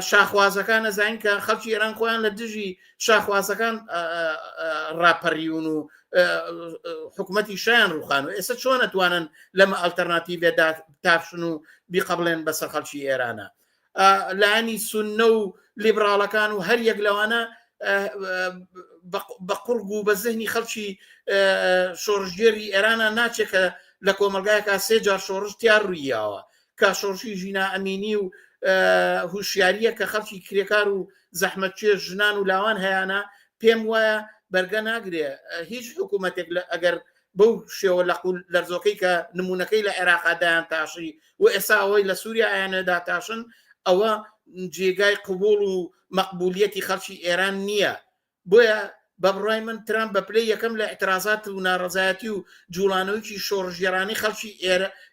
شاخوازەکان نەزانین کە خەڵکی ئێران خۆیان لە دژی شاخوازەکان ڕاپەڕیون و حکوومەتی شایان ڕوخان و ئێستا چۆن نەتوانن لەمە ئەلتەرناتیڤێدا تافشن و بیقەبڵێن بەسەر خەڵکی ئێرانە. لانی سونە و لیبراڵەکان و هەر یەک لەوانە بە قورگ و بە زەهنی خەڵکی شۆڕژگێری ئێرانە ناچێت کە لە کۆمەلگایەکە سێ جار شۆڕژ تیا ڕوویاوە کە شۆڕشی ژینا ئەمینی و هوشیاریە کە خەڵکی کرێکار و زەحمەتچێ ژنان و لاوان هەیەە پێم وایە بەرگە ناگرێ هیچ حکوومەتێک ئەگەر بەو شێوە لەرزۆکەی کە نمونونەکەی لە عێراقادایان تاشی و ئێستا ئەوەی لە سووریا ئایانەدا تاشن ئەوە جێگای قبول و مەقبولیەتی خەڵکی ئێران نییە. بۆیە بە بڕای من ترامپ بە پلەی یەکەم لە ئاعترازات و ناڕەزایەتی و جوڵانەوەیکی شۆڕژێرانی خەڵکی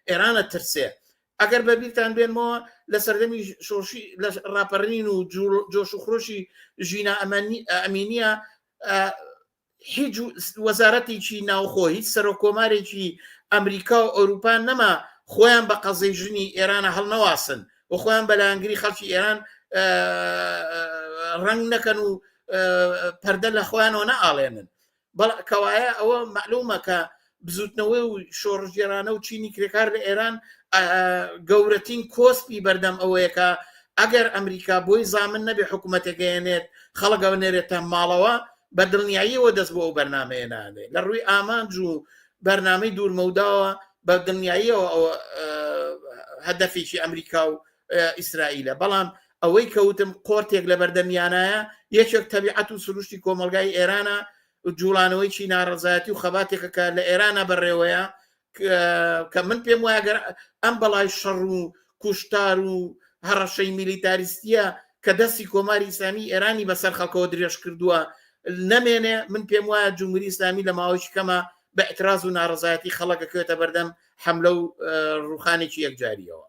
ئێرانە ترسێ. ئەگەر بەبییرتان بێنمەوە لە سەردەمی شۆشی لە ڕاپەڕین و جۆش و خۆشی ژینا ئەمینیە هیچ وەزارەتێکی ناوخۆ هیچ سەرۆکۆمارێکی ئەمریکا و ئەوروپا نەما خۆیان بە قەزەی ژنی ئێرانە هەڵنەواسن و خۆیان بەلایەنگری خەڵکی ئێران ڕنگ نەکەن و پەردە لە خۆیانەوە نەئاڵێنن. کەوایە ئەوە معلومە کە بزوتنەوەی و شۆڕژێرانە و چینی کرێکار لە ئێران گەورەترین کۆسپی بەردەم ئەوەیە کە ئەگەر ئەمریکا بۆی زامن نەبێ حکوومەتێکێنێت خەڵکەوە نێرێتە ماڵەوە بە دڵنیاییەوە دەست بۆ ئەو بەرنامەیە نادێت لە ڕووی ئامانج و بەرنامەی دوورمەوداوە بە دڵنیاییەوە ئەوە هەدەفێکی ئەمریکا و ئیسرائیلە. بەڵام ئەوەی کەوتم قۆرتێک لە بەردەمیانایە یەکێک تەبیعەت و سروشتی کۆمەلگای ئێرانە جوڵانەوەیکی ناڕەزایەتی و خەباتێکە کە لە ئێرانە بەڕێوەیە کە من پێم وایە گەر ئەم بەڵای شەڕ و کوشتار و هەڕەشەی میلیتاریستیە کە دەستی کۆماری ئیسلامی ئێرانی بەسەر خەڵکەوە درێژ کردووە نەمێنێ من پێم وایە جمهوری ئیسلامی لە ماوەیەکی کەمە بە ئەتراز و ناڕەزایەتی خەڵک دەکەوێتە بەردەم حەملە و ڕوخانێکی یەکجاریەوە.